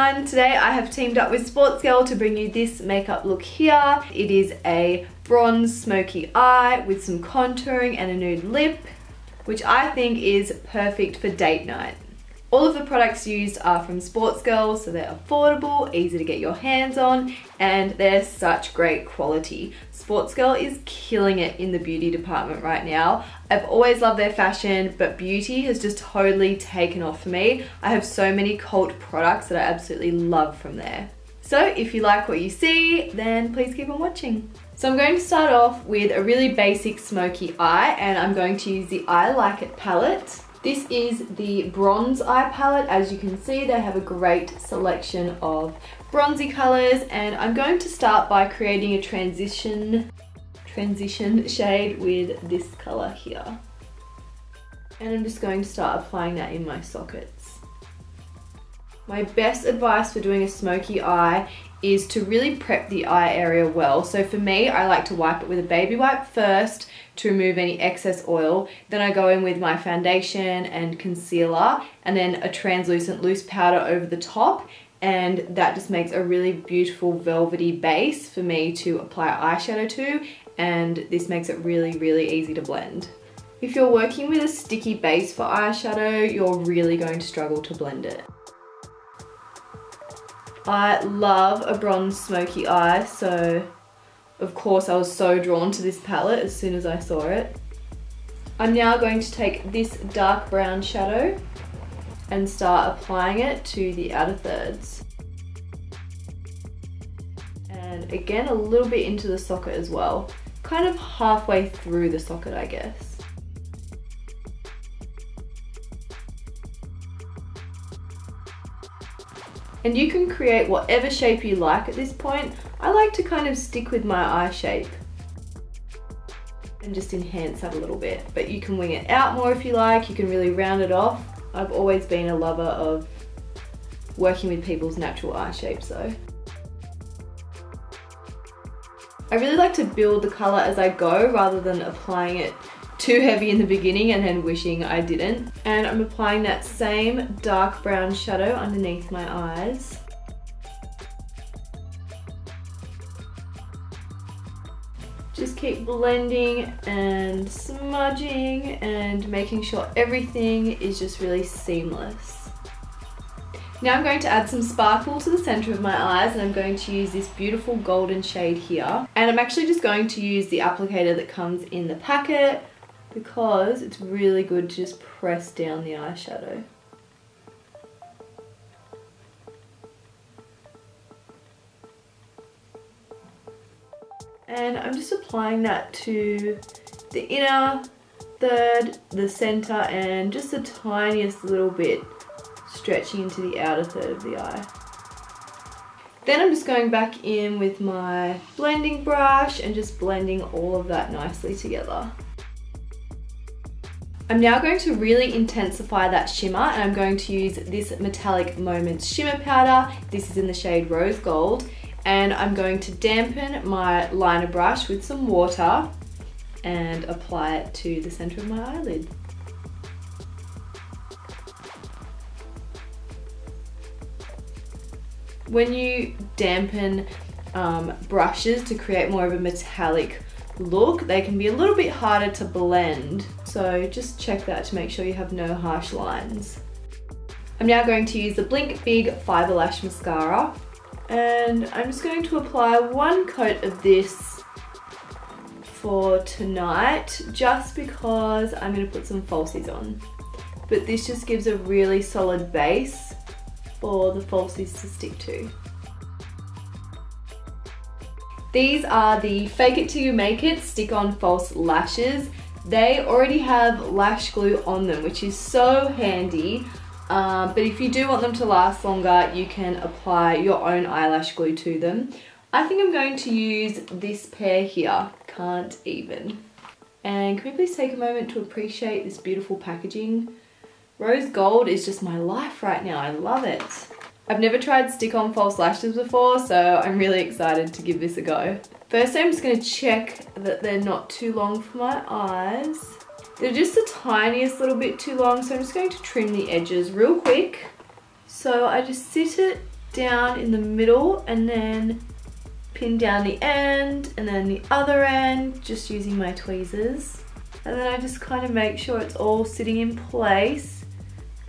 everyone, today I have teamed up with Sportsgirl to bring you this makeup look here. It is a bronze smoky eye with some contouring and a nude lip, which I think is perfect for date night. All of the products used are from Sportsgirl, so they're affordable, easy to get your hands on, and they're such great quality. Sportsgirl is killing it in the beauty department right now. I've always loved their fashion, but beauty has just totally taken off for me. I have so many cult products that I absolutely love from there. So if you like what you see, then please keep on watching. So I'm going to start off with a really basic smoky eye, and I'm going to use the I Like It palette. This is the bronze eye palette. As you can see, they have a great selection of bronzy colors, and I'm going to start by creating a transition shade with this color here. And I'm just going to start applying that in my sockets. My best advice for doing a smoky eye is to really prep the eye area well. So for me, I like to wipe it with a baby wipe first to remove any excess oil. Then I go in with my foundation and concealer and then a translucent loose powder over the top, and that just makes a really beautiful velvety base for me to apply eyeshadow to, and this makes it really, really easy to blend. If you're working with a sticky base for eyeshadow, you're really going to struggle to blend it. I love a bronze smoky eye, so of course I was so drawn to this palette as soon as I saw it. I'm now going to take this dark brown shadow and start applying it to the outer thirds. And again, a little bit into the socket as well. Kind of halfway through the socket, I guess. And you can create whatever shape you like at this point. I like to kind of stick with my eye shape and just enhance that a little bit. But you can wing it out more if you like. You can really round it off. I've always been a lover of working with people's natural eye shapes though. I really like to build the color as I go rather than applying it too heavy in the beginning and then wishing I didn't. And I'm applying that same dark brown shadow underneath my eyes. Just keep blending and smudging and making sure everything is just really seamless. Now I'm going to add some sparkle to the center of my eyes, and I'm going to use this beautiful golden shade here. And I'm actually just going to use the applicator that comes in the packet, because it's really good to just press down the eyeshadow. And I'm just applying that to the inner third, the center, and just the tiniest little bit stretching into the outer third of the eye. Then I'm just going back in with my blending brush and just blending all of that nicely together. I'm now going to really intensify that shimmer, and I'm going to use this Metallic Moments shimmer powder. This is in the shade Rose Gold, and I'm going to dampen my liner brush with some water and apply it to the center of my eyelid. When you dampen brushes to create more of a metallic look, they can be a little bit harder to blend, so just check that to make sure you have no harsh lines. I'm now going to use the Blink Big Fiber Lash Mascara, and I'm just going to apply one coat of this for tonight, just because I'm going to put some falsies on. But this just gives a really solid base for the falsies to stick to. These are the Fake It Till You Make It Stick-On False Lashes. They already have lash glue on them, which is so handy. But if you do want them to last longer, you can apply your own eyelash glue to them. I think I'm going to use this pair here, Can't Even. And can we please take a moment to appreciate this beautiful packaging? Rose Gold is just my life right now. I love it. I've never tried stick-on false lashes before, so I'm really excited to give this a go. First, I'm just going to check that they're not too long for my eyes. They're just the tiniest little bit too long, so I'm just going to trim the edges real quick. So I just sit it down in the middle and then pin down the end and then the other end, just using my tweezers. And then I just kind of make sure it's all sitting in place.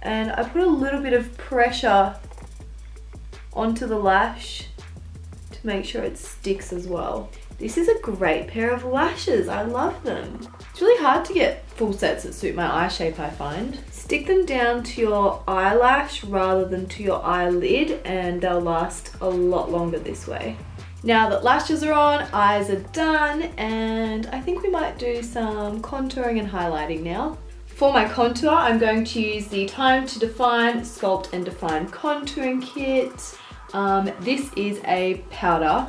And I put a little bit of pressure onto the lash to make sure it sticks as well. This is a great pair of lashes, I love them. It's really hard to get full sets that suit my eye shape, I find. Stick them down to your eyelash rather than to your eyelid and they'll last a lot longer this way. Now that lashes are on, eyes are done, and I think we might do some contouring and highlighting now. For my contour, I'm going to use the Time to Define Sculpt and Define Contouring Kit. This is a powder,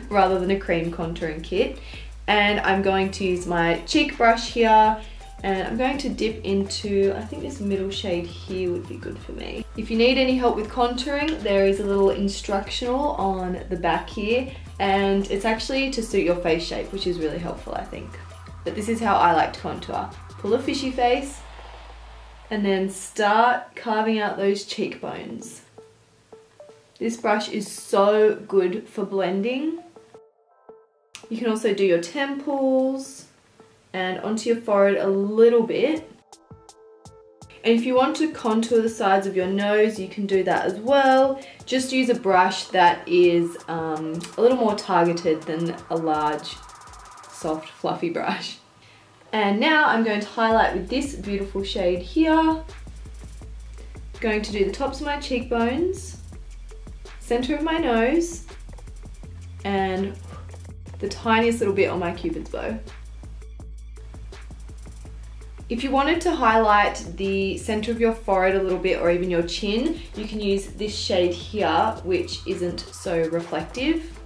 rather than a cream contouring kit. And I'm going to use my cheek brush here, and I'm going to dip into, I think this middle shade here would be good for me. If you need any help with contouring, there is a little instructional on the back here, and it's actually to suit your face shape, which is really helpful, I think. But this is how I like to contour. Pull a fishy face, and then start carving out those cheekbones. This brush is so good for blending. You can also do your temples and onto your forehead a little bit. And if you want to contour the sides of your nose, you can do that as well. Just use a brush that is a little more targeted than a large, soft, fluffy brush. And now I'm going to highlight with this beautiful shade here. Going to do the tops of my cheekbones, center of my nose, and the tiniest little bit on my Cupid's bow. If you wanted to highlight the center of your forehead a little bit or even your chin, you can use this shade here, which isn't so reflective,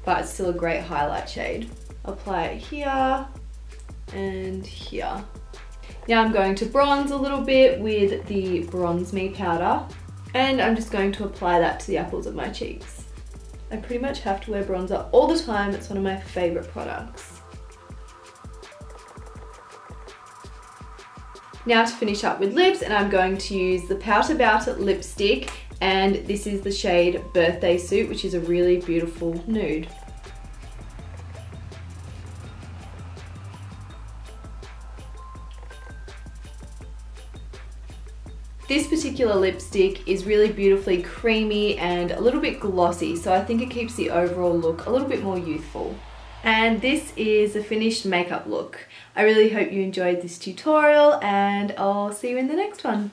but it's still a great highlight shade. Apply it here and here. Now I'm going to bronze a little bit with the Bronze Me powder, and I'm just going to apply that to the apples of my cheeks. I pretty much have to wear bronzer all the time. It's one of my favorite products. Now to finish up with lips, and I'm going to use the Pout About It lipstick, and this is the shade Birthday Suit, which is a really beautiful nude. This particular lipstick is really beautifully creamy and a little bit glossy, so I think it keeps the overall look a little bit more youthful. And this is the finished makeup look. I really hope you enjoyed this tutorial, and I'll see you in the next one.